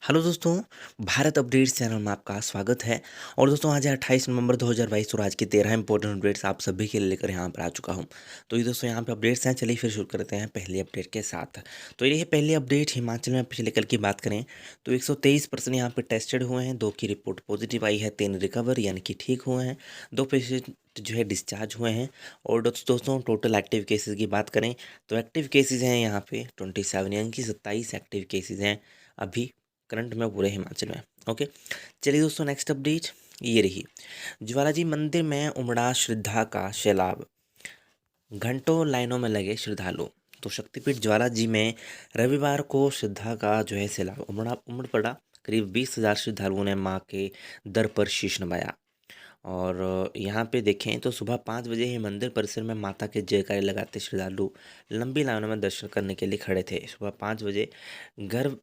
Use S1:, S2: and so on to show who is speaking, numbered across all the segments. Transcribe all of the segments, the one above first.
S1: Hello दोस्तों, Bharat updates channel में आपका स्वागत है। और दोस्तों आज है 28 नवंबर 2022 और आज की 13 इंपॉर्टेंट अपडेट्स आप सभी के लिए लेकर यहाँ पर आ चुका हूँ। तो ये दोस्तों यहाँ पे अपडेट्स हैं, चलिए फिर शुरू करते हैं पहली अपडेट के साथ। तो ये पहली अपडेट हिमाचल में पिछले कल की बात करें तो 123 पर्सन यहाँ पे टेस्टेड हुए हैं, 2 की रिपोर्ट पॉजिटिव आई है, 3 रिकवर यानी कि ठीक हुए हैं, 2 पेशेंट जो है डिस्चार्ज हुए हैं। और दोस्तों टोटल एक्टिव केसेस की बात करें तो एक्टिव केसेस हैं यहाँ पे 27 यानी कि 27 एक्टिव केसेस हैं अभी करंट में पूरे हिमाचल में। ओके, चलिए दोस्तों नेक्स्ट अपडेट ये रही। ज्वालाजी मंदिर में उमड़ा श्रद्धा का सैलाब, घंटों लाइनों में लगे श्रद्धालु। तो शक्तिपीठ ज्वालाजी में रविवार को श्रद्धा का जो है सैलाब उमड़ पड़ा। करीब 20,000 श्रद्धालुओं ने मां के दर पर शीश नवाया। और यहाँ पे देखें तो सुबह 5 बजे ही मंदिर परिसर में माता के जयकारे लगाते श्रद्धालु लंबी लाइनों में दर्शन करने के लिए खड़े थे। सुबह 5 बजे गर्भ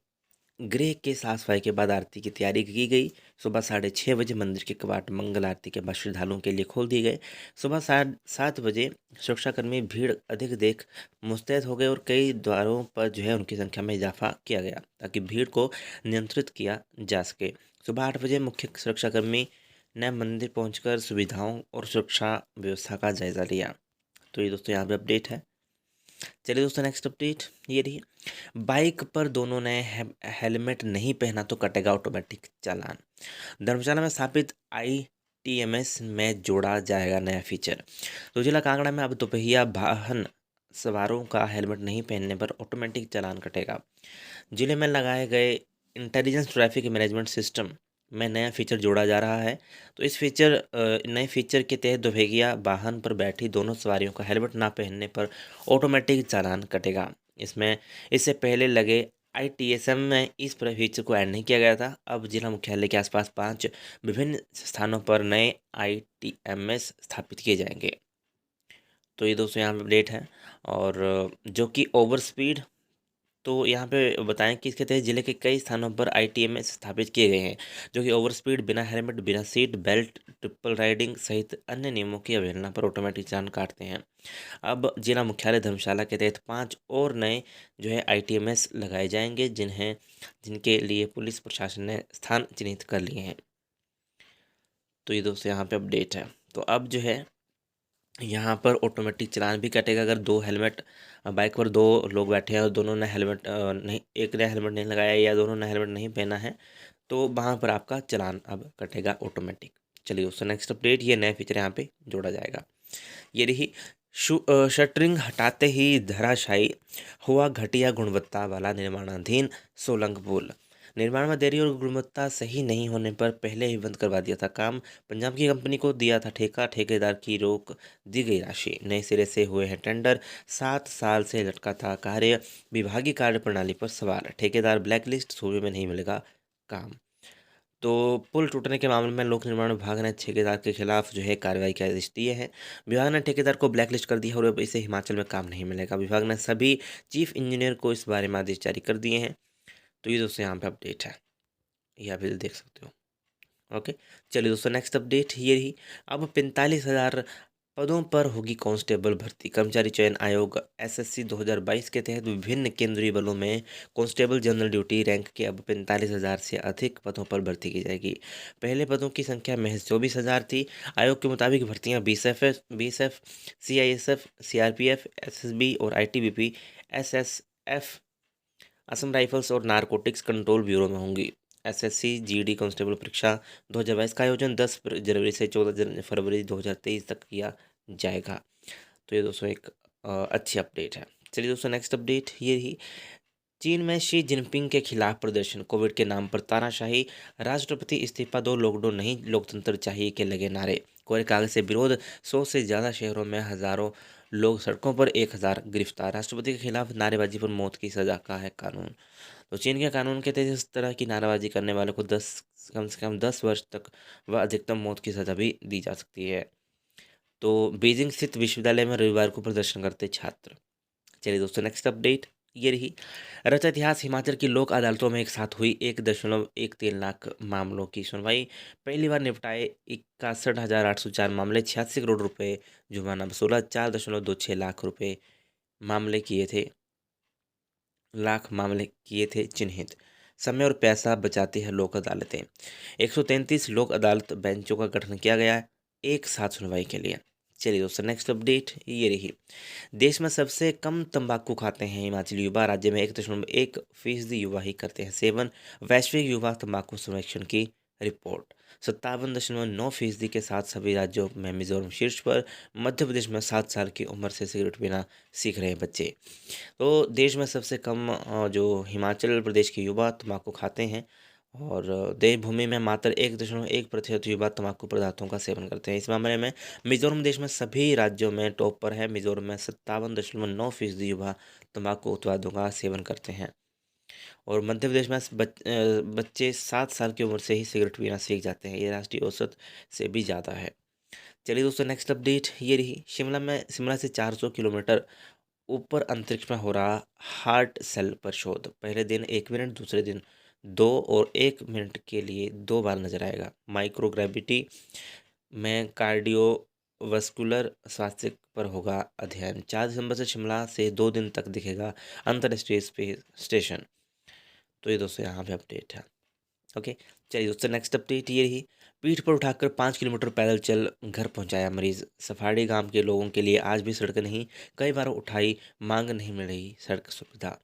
S1: गृह के साफ सफाई के बाद आरती की तैयारी की गई। सुबह 6:30 बजे मंदिर के कपाट मंगल आरती के बाद श्रद्धालुओं के लिए खोल दिए गए। सुबह 7:30 बजे सुरक्षाकर्मी भीड़ अधिक देख मुस्तैद हो गए और कई द्वारों पर जो है उनकी संख्या में इजाफा किया गया ताकि भीड़ को नियंत्रित किया जा सके। सुबह 8 बजे मुख्य सुरक्षाकर्मी ने मंदिर पहुंचकर सुविधाओं और सुरक्षा व्यवस्था का जायजा लिया। तो ये दोस्तों यहाँ पे अपडेट है। चलिए दोस्तों नेक्स्ट अपडेट ये रही। बाइक पर दोनों ने हेलमेट नहीं पहना तो कटेगा ऑटोमेटिक चालान। धर्मशाला में स्थापित ITMS में जोड़ा जाएगा नया फीचर। तो जिला कांगड़ा में अब दोपहिया वाहन सवारों का हेलमेट नहीं पहनने पर ऑटोमेटिक चालान कटेगा। जिले में लगाए गए इंटेलिजेंस ट्रैफिक मैनेजमेंट सिस्टम में नया फीचर जोड़ा जा रहा है। तो इस नए फीचर के तहत दोपहिया वाहन पर बैठी दोनों सवारियों का हेलमेट ना पहनने पर ऑटोमेटिक चालान कटेगा। इसमें इससे पहले लगे ITSM में इस फीचर को ऐड नहीं किया गया था। अब जिला मुख्यालय के आसपास 5 विभिन्न स्थानों पर नए ITMS स्थापित किए जाएंगे। तो ये दोस्तों यहाँ पे अपडेट है। और जो कि ओवर स्पीड, तो यहाँ पे बताएं कि इसके तहत जिले के कई स्थानों पर ITMS स्थापित किए गए हैं जो कि ओवर स्पीड, बिना हेलमेट, बिना सीट बेल्ट, ट्रिपल राइडिंग सहित अन्य नियमों की अवहेलना पर ऑटोमेटिक चालान काटते हैं। अब जिला मुख्यालय धर्मशाला के तहत 5 और नए जो है ITMS लगाए जाएंगे जिनके लिए पुलिस प्रशासन ने स्थान चिन्हित कर लिए हैं। तो ये दोस्तों यहाँ पे अपडेट है। तो अब जो है यहाँ पर ऑटोमेटिक चालान भी कटेगा अगर बाइक पर 2 लोग बैठे हैं और दोनों ने हेलमेट नहीं, एक ने हेलमेट नहीं लगाया या दोनों ने हेलमेट नहीं पहना है तो वहाँ पर आपका चालान अब कटेगा ऑटोमेटिक। चलिए दोस्तों नेक्स्ट अपडेट, ये नया फीचर यहाँ पे जोड़ा जाएगा। ये रही। शटरिंग हटाते ही धराशायी हुआ घटिया गुणवत्ता वाला निर्माणाधीन सोलंग पुल। निर्माण में देरी और गुणवत्ता सही नहीं होने पर पहले ही बंद करवा दिया था काम। पंजाब की कंपनी को दिया था ठेका, ठेकेदार की रोक दी गई राशि। नए सिरे से हुए हैं टेंडर, 7 साल से लटका था कार्य, विभागीय कार्य प्रणाली पर सवाल। ठेकेदार ब्लैकलिस्ट, सूबे में नहीं मिलेगा काम। तो पुल टूटने के मामले में लोक निर्माण विभाग ने ठेकेदार के खिलाफ जो है कार्रवाई के आदेश दिए हैं। विभाग ने ठेकेदार को ब्लैकलिस्ट कर दिया और अब इसे हिमाचल में काम नहीं मिलेगा। विभाग ने सभी चीफ इंजीनियर को इस बारे में आदेश जारी कर दिए हैं। तो ये दोस्तों यहाँ पे अपडेट है, ये आप इधर देख सकते हो। ओके, चलिए दोस्तों नेक्स्ट अपडेट ये रही। अब 45,000 पदों पर होगी कांस्टेबल भर्ती। कर्मचारी चयन आयोग SSC 2022 के तहत विभिन्न केंद्रीय बलों में कांस्टेबल जनरल ड्यूटी रैंक के अब 45,000 से अधिक पदों पर भर्ती की जाएगी। पहले पदों की संख्या महज 24,000 थी। आयोग के मुताबिक भर्तियां BSF, CISF, CRPF, SSB और ITBP, SSF, असम राइफल्स और नारकोटिक्स कंट्रोल ब्यूरो में होंगी। SSC GD कांस्टेबल परीक्षा 2022 का आयोजन 10 जनवरी से 14 फरवरी 2023 तक किया जाएगा। तो ये दोस्तों एक अच्छी अपडेट है। चलिए दोस्तों नेक्स्ट अपडेट ये रही। चीन में शी जिनपिंग के खिलाफ प्रदर्शन, कोविड के नाम पर तानाशाही, राष्ट्रपति इस्तीफा दो, लॉकडाउन नहीं लोकतंत्र चाहिए के लगे नारे। कोरे कागज से विरोध, 100 से ज़्यादा शहरों में हजारों लोग सड़कों पर, 1,000 गिरफ्तार। राष्ट्रपति के खिलाफ नारेबाजी पर मौत की सजा का है कानून। तो चीन के कानून के तहत इस तरह की नारेबाजी करने वालों को कम से कम 10 वर्ष तक व अधिकतम मौत की सजा भी दी जा सकती है। तो बीजिंग स्थित विश्वविद्यालय में रविवार को प्रदर्शन करते छात्र। चलिए दोस्तों नेक्स्ट अपडेट ये रही। रचा इतिहास, हिमाचल की लोक अदालतों में एक साथ हुई 1.13 लाख मामलों की सुनवाई। पहली बार निपटाए 61,804 मामले, 86 करोड़ रुपए जुर्माना वसूला, 4.26 लाख मामले किए थे चिन्हित। समय और पैसा बचाती है लोक अदालतें। 133 लोक अदालत बेंचों का गठन किया गया है एक साथ सुनवाई के लिए। चलिए दोस्तों, नेक्स्ट अपडेट ये रही। देश में सबसे कम तंबाकू खाते हैं हिमाचली युवा। राज्य में 1.1% युवा ही करते हैं सेवन। वैश्विक युवा तंबाकू सर्वेक्षण की रिपोर्ट। 57.9% के साथ सभी राज्यों में मिजोरम शीर्ष पर। मध्य प्रदेश में 7 साल की उम्र से सिगरेट पीना सीख रहे हैं बच्चे। तो देश में सबसे कम जो हिमाचल प्रदेश के युवा तंबाकू खाते हैं, और देवभूमि में मात्र 1.1% युवा तंबाकू पदार्थों का सेवन करते हैं। इस मामले में मिजोरम देश में सभी राज्यों में टॉप पर है। मिजोरम में 57.9% युवा तंबाकू उत्पादों का सेवन करते हैं, और मध्य प्रदेश में बच्चे 7 साल की उम्र से ही सिगरेट पीना सीख जाते हैं। ये राष्ट्रीय औसत से भी ज़्यादा है। चलिए दोस्तों, नेक्स्ट अपडेट ये रही। शिमला से 400 किलोमीटर ऊपर अंतरिक्ष में हो रहा हार्ट सेल पर शोध। पहले दिन 1 मिनट, दूसरे दिन 2 और 1 मिनट के लिए 2 बार नजर आएगा। माइक्रोग्रेविटी में कार्डियोवस्कुलर स्वास्थ्य पर होगा अध्ययन। 4 दिसंबर से शिमला से 2 दिन तक दिखेगा अंतर्राष्ट्रीय स्पेस स्टेशन। तो ये दोस्तों यहाँ पे अपडेट है। ओके, चलिए दोस्तों, नेक्स्ट अपडेट ये रही। पीठ पर उठाकर 5 किलोमीटर पैदल चल घर पहुंचाया मरीज। सफाड़ी गांव के लोगों के लिए आज भी सड़क नहीं, कई बार उठाई मांग, नहीं मिल रही सड़क सुविधा।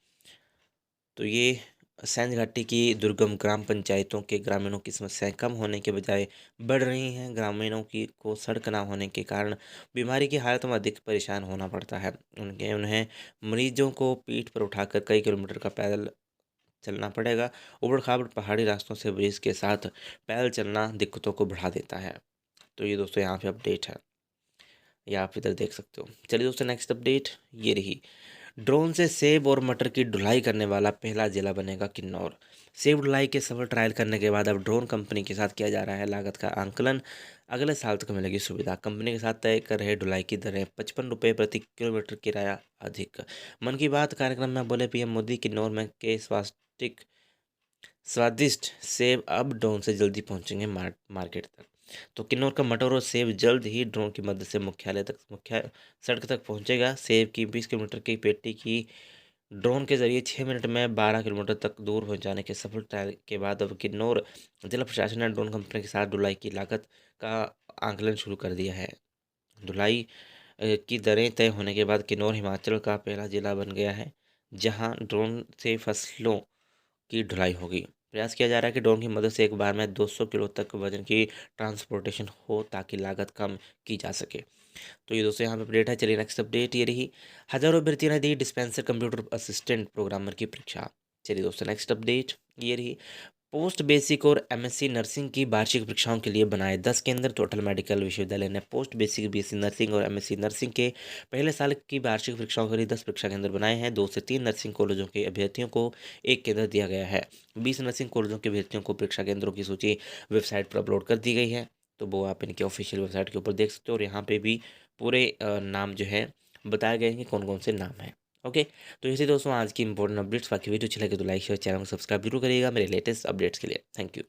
S1: तो ये सैंज घाटी की दुर्गम ग्राम पंचायतों के ग्रामीणों की समस्याएं कम होने के बजाय बढ़ रही हैं। ग्रामीणों की को सड़क ना होने के कारण बीमारी की हालत में अधिक परेशान होना पड़ता है। उन्हें मरीजों को पीठ पर उठाकर कई किलोमीटर का पैदल चलना पड़ेगा। उबड़-खाबड़ पहाड़ी रास्तों से ब्रिज के साथ पैदल चलना दिक्कतों को बढ़ा देता है। तो ये दोस्तों यहाँ पे अपडेट है, या आप इधर देख सकते हो। चलिए दोस्तों, नेक्स्ट अपडेट ये रही। ड्रोन से सेब और मटर की ढुलाई करने वाला पहला जिला बनेगा किन्नौर। सेब ढुलाई के सफल ट्रायल करने के बाद अब ड्रोन कंपनी के साथ किया जा रहा है लागत का आंकलन। अगले साल तक मिलेगी सुविधा। कंपनी के साथ तय कर रहे ढुलाई की दरें। 55 रुपये प्रति किलोमीटर किराया अधिक। मन की बात कार्यक्रम में बोले पीएम मोदी, किन्नौर में के स्वादिष्ट सेब अब ड्रोन से जल्दी पहुंचेंगे मार्केट तक। तो किन्नौर का मटर और सेब जल्द ही ड्रोन की मदद से मुख्य सड़क तक पहुंचेगा। सेब की 20 किलोमीटर की पेटी की ड्रोन के जरिए 6 मिनट में 12 किलोमीटर तक दूर पहुंचाने के सफल ट्रायल के बाद अब किन्नौर जिला प्रशासन ने ड्रोन कंपनी के साथ ढुलाई की लागत का आंकलन शुरू कर दिया है। ढुलाई की दरें तय होने के बाद किन्नौर हिमाचल का पहला जिला बन गया है जहां ड्रोन से फसलों की ढुलाई होगी। प्रयास किया जा रहा है कि ड्रोन की मदद से एक बार में 200 किलो तक वजन की ट्रांसपोर्टेशन हो ताकि लागत कम की जा सके। तो ये दोस्तों यहाँ पे अपडेट है। चलिए नेक्स्ट अपडेट ये रही। हजारों अभ्यर्थियों ने दी डिस्पेंसर कंप्यूटर असिस्टेंट प्रोग्रामर की परीक्षा। चलिए दोस्तों, नेक्स्ट अपडेट ये रही। पोस्ट बेसिक और एमएससी नर्सिंग की वार्षिक परीक्षाओं के लिए बनाए 10 केंद्र। टोटल मेडिकल विश्वविद्यालय ने पोस्ट बेसिक बीएससी नर्सिंग और एमएससी नर्सिंग के पहले साल की वार्षिक परीक्षाओं के लिए 10 परीक्षा केंद्र बनाए हैं। 2 से 3 नर्सिंग कॉलेजों के अभ्यर्थियों को एक केंद्र दिया गया है। 20 नर्सिंग कॉलेजों के अभ्यर्थियों को परीक्षा केंद्रों की सूची वेबसाइट पर अपलोड कर दी गई है। तो वो आप इनके ऑफिशियल वेबसाइट के ऊपर देख सकते हो, और यहाँ पे भी पूरे नाम जो है बताए गए हैं कि कौन कौन से नाम हैं। ओके, तो इसी दोस्तों आज की इंपॉर्टेंट अपडेट्स। बाकी वीडियो अच्छी लगे तो लाइक शेयर, चैनल को सब्सक्राइब जरूर करिएगा मेरे लेटेस्ट अपडेट्स के लिए। Thank you.